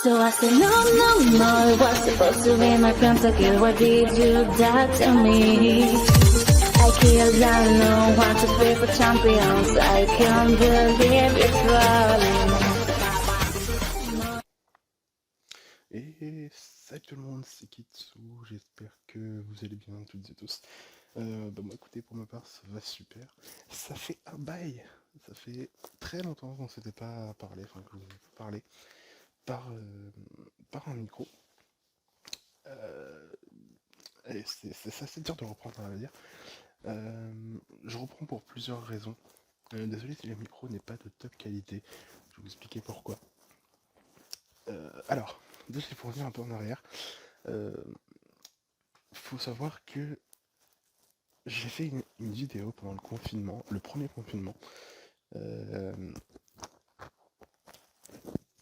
So I said, no, no, no, it was supposed to be my pentakill. Why did you die to me? I killed down, no one to pray for champions. I can't believe it's falling. Et salut tout le monde, c'est Kitsu, j'espère que vous allez bien toutes et tous. Moi écoutez, pour ma part ça va super. Ça fait un bail, ça fait très longtemps qu'on s'était pas parlé, enfin que je vous ai pas parlé par un micro. Et c'est assez dur de reprendre, on va dire. Je reprends pour plusieurs raisons. Désolé si le micro n'est pas de top qualité, je vais vous expliquer pourquoi. Alors, déjà pour revenir un peu en arrière, faut savoir que j'ai fait une vidéo pendant le confinement, le premier confinement.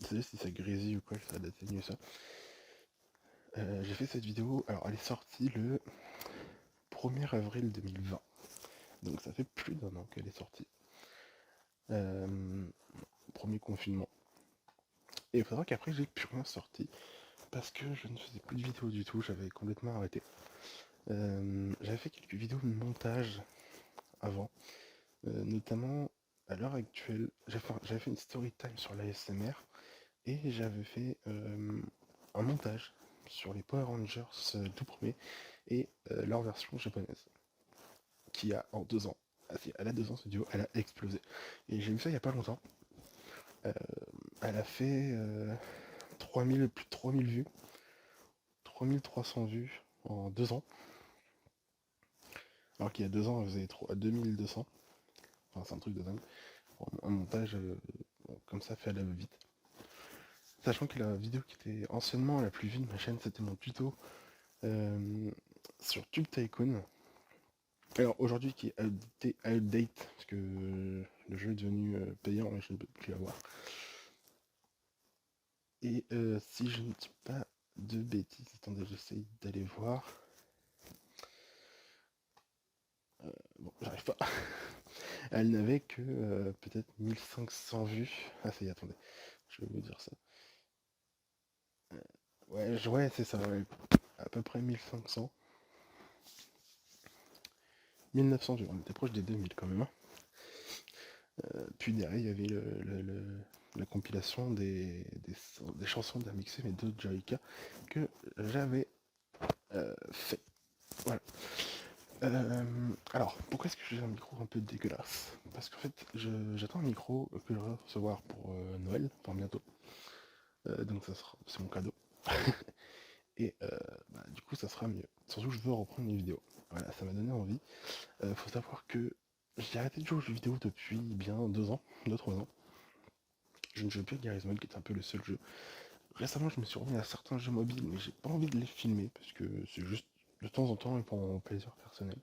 Désolé si ça grésille ou quoi, ça atténue ça. J'ai fait cette vidéo, alors elle est sortie le 1er avril 2020. Donc ça fait plus d'un an qu'elle est sortie. Premier confinement. Et il faut savoir qu'après j'ai plus rien sorti. Parce que je ne faisais plus de vidéos du tout, j'avais complètement arrêté. J'avais fait quelques vidéos de montage avant. Notamment à l'heure actuelle, j'avais fait une story time sur l'ASMR et j'avais fait un montage sur les Power Rangers tout premier et leur version japonaise qui a en 2 ans, elle a 2 ans cette vidéo, elle a explosé. Et j'ai vu ça il y a pas longtemps. Elle a fait 3000, plus de 3000 vues, 3300 vues en 2 ans. Alors qu'il y a 2 ans elle faisait 2200. Enfin c'est un truc de dingue. Un montage comme ça fait à la vite. Sachant que la vidéo qui était anciennement la plus vue de ma chaîne, c'était mon tuto sur Tube Tycoon. Alors aujourd'hui qui est outdate, parce que le jeu est devenu payant et je ne peux plus l'avoir. Et si je ne dis pas de bêtises, attendez, j'essaye d'aller voir. Bon, j'arrive pas. Elle n'avait que peut-être 1500 vues. Ah ça y est, attendez, je vais vous dire ça. Ouais, c'est ça, ouais. À peu près 1500. 1900 vues, on était proche des 2000 quand même. Hein. Puis derrière, il y avait la compilation des chansons d'Amixem et de Joyka que j'avais fait. Voilà. Alors, pourquoi est-ce que j'ai un micro un peu dégueulasse? Parce qu'en fait, j'attends un micro que je vais recevoir pour Noël, enfin bientôt. Donc c'est mon cadeau. Et du coup, ça sera mieux. Surtout que je veux reprendre mes vidéos. Voilà, ça m'a donné envie. Faut savoir que j'ai arrêté de jouer aux jeux vidéo depuis bien 2 ans, 2-3 ans. Je ne joue plus à Garry's Mod, qui est un peu le seul jeu. Récemment, je me suis remis à certains jeux mobiles, mais j'ai pas envie de les filmer, parce que c'est juste de temps en temps et pour mon plaisir personnel.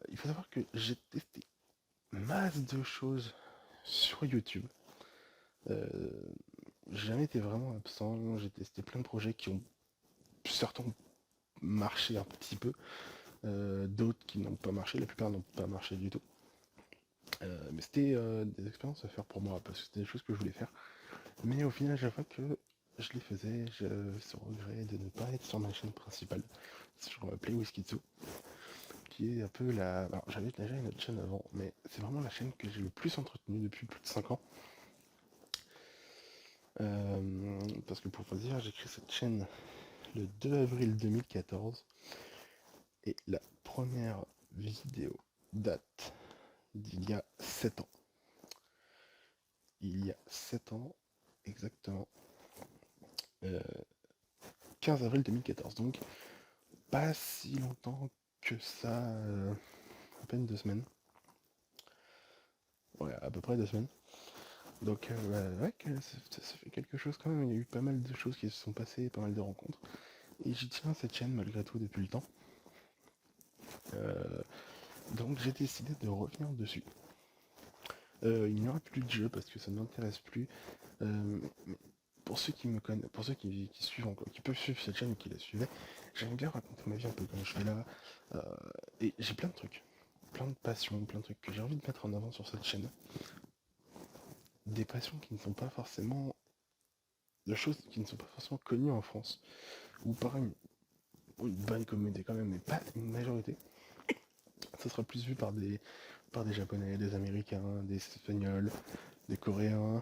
Il faut savoir que j'ai testé masse de choses sur YouTube. J'ai jamais été vraiment absent, j'ai testé plein de projets qui ont certains marché un petit peu, d'autres qui n'ont pas marché, la plupart n'ont pas marché du tout. Mais c'était des expériences à faire pour moi, parce que c'était des choses que je voulais faire. Mais au final, chaque fois que je les faisais, je ce regret de ne pas être sur ma chaîne principale, sur Play With Kitsu, qui est un peu la... Alors, j'avais déjà une autre chaîne avant, mais c'est vraiment la chaîne que j'ai le plus entretenue depuis plus de 5 ans. Parce que pour vous dire, j'ai créé cette chaîne le 2 avril 2014, et la première vidéo date d'il y a 7 ans. Il y a 7 ans, exactement. 15 avril 2014, donc pas si longtemps que ça, à peine 2 semaines. Ouais, à peu près 2 semaines. Donc ouais, ça fait quelque chose quand même, il y a eu pas mal de choses qui se sont passées, pas mal de rencontres. Et j'y tiens à cette chaîne malgré tout depuis le temps. Donc j'ai décidé de revenir dessus. Il n'y aura plus de jeu parce que ça ne m'intéresse plus. Pour ceux qui me connaissent, pour ceux qui suivent encore, qui peuvent suivre cette chaîne et qui la suivaient, j'aime bien raconter ma vie un peu comme je fais là. Et j'ai plein de trucs, plein de passions, plein de trucs que j'ai envie de mettre en avant sur cette chaîne. Des passions qui ne sont pas forcément de choses qui ne sont pas forcément connues en France, ou par une bonne communauté quand même, mais pas une majorité. Ça sera plus vu par des Japonais, des Américains, des Espagnols, des Coréens,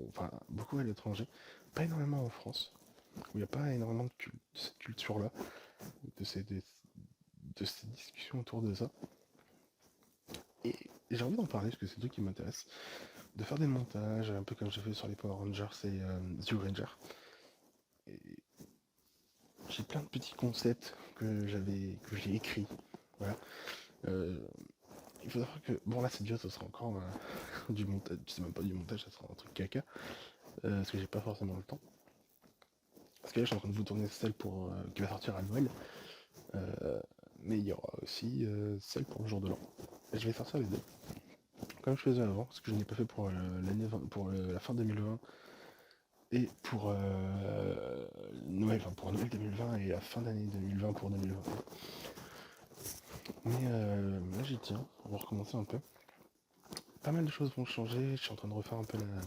enfin beaucoup à l'étranger, pas énormément en France, où il n'y a pas énormément de cette culture-là, de de ces discussions autour de ça. Et j'ai envie d'en parler parce que c'est un truc qui m'intéresse, de faire des montages, un peu comme j'ai fait sur les Power Rangers et Zoo Ranger. Et j'ai plein de petits concepts que j'ai écrits. Voilà. Euh, il faut savoir que, bon là cette vidéo, ça sera encore du montage, c'est même pas du montage, ça sera un truc caca, parce que j'ai pas forcément le temps. Parce que là je suis en train de vous tourner celle qui va sortir à Noël, mais il y aura aussi celle pour le jour de l'an. Et je vais sortir les deux, comme je faisais avant, parce que je n'ai pas fait pour la fin 2020 et pour Noël, enfin pour Noël 2020 et la fin d'année 2020 pour 2020. Mais là j'y tiens, on va recommencer un peu. Pas mal de choses vont changer, je suis en train de refaire un peu la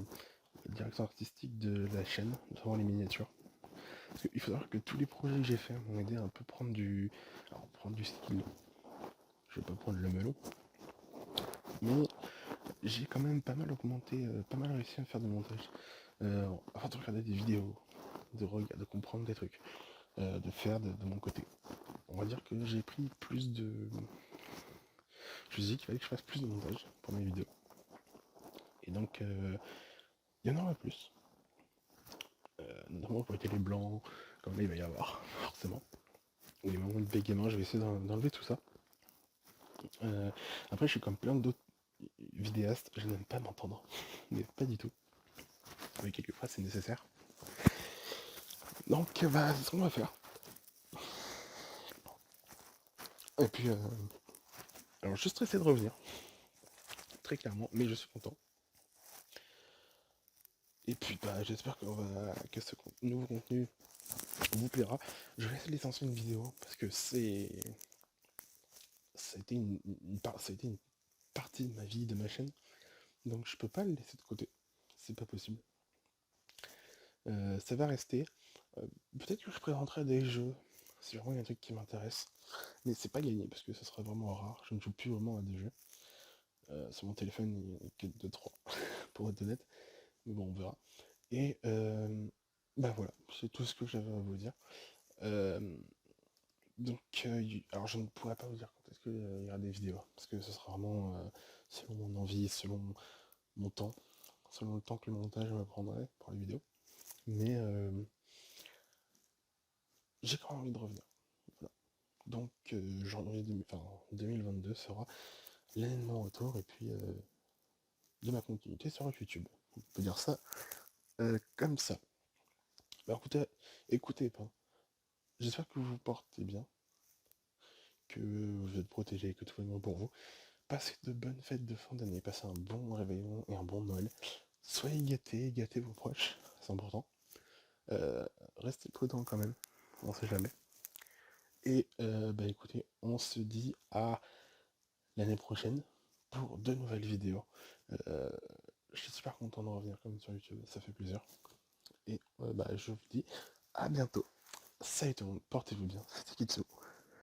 direction artistique de la chaîne, notamment les miniatures. Parce qu'il faut savoir que tous les projets que j'ai faits m'ont aidé à un peu prendre prendre du style. Je vais pas prendre le melon, mais j'ai quand même pas mal augmenté, pas mal réussi à faire du montage. Avant de regarder des vidéos, de comprendre des trucs, de faire de mon côté. On va dire que j'ai pris plus de... Je me suis dit qu'il fallait que je fasse plus de montage pour mes vidéos. Et donc, il y en aura plus. Notamment pour les télé blancs, comme là il va y avoir, forcément. Ou les moments de bégaiement, je vais essayer d'enlever tout ça. Après, je suis comme plein d'autres vidéastes, je n'aime pas m'entendre. Mais pas du tout. Mais quelquefois, c'est nécessaire. Donc, bah, c'est ce qu'on va faire. Et puis, alors, je suis stressé de revenir. Très clairement, mais je suis content. Et puis, bah, j'espère que ce nouveau contenu vous plaira. Je vais essayer de lancer une vidéo parce que ça a été ça a été une partie de ma vie, de ma chaîne. Donc, je peux pas le laisser de côté. C'est pas possible. Ça va rester. Peut-être que je présenterai des jeux, si vraiment il y a un truc qui m'intéresse. Mais c'est pas gagné, parce que ce sera vraiment rare. Je ne joue plus vraiment à des jeux. Sur mon téléphone, il y en a que 2-3, pour être honnête. Mais bon, on verra. Et bah voilà, c'est tout ce que j'avais à vous dire. Euh, donc, alors je ne pourrais pas vous dire quand est-ce qu'il y aura des vidéos, parce que ce sera vraiment selon mon envie, selon mon temps, selon le temps que le montage me prendrait pour les vidéos. Mais j'ai quand même envie de revenir. Voilà. Donc, janvier 2022 sera l'année de mon retour et puis de ma continuité sur YouTube. On peut dire ça comme ça. Alors écoutez pas. J'espère que vous vous portez bien, que vous êtes protégés, que tout va bien pour vous. Passez de bonnes fêtes de fin d'année, passez un bon réveillon et un bon Noël. Soyez gâtés, gâtez vos proches, c'est important. Euh, Restez prudents quand même, on sait jamais. Et bah écoutez, on se dit à l'année prochaine pour de nouvelles vidéos. Euh, je suis super content de revenir comme sur YouTube, ça fait plaisir. Et bah je vous dis à bientôt. Salut tout le monde, portez-vous bien, c'était Kitsu.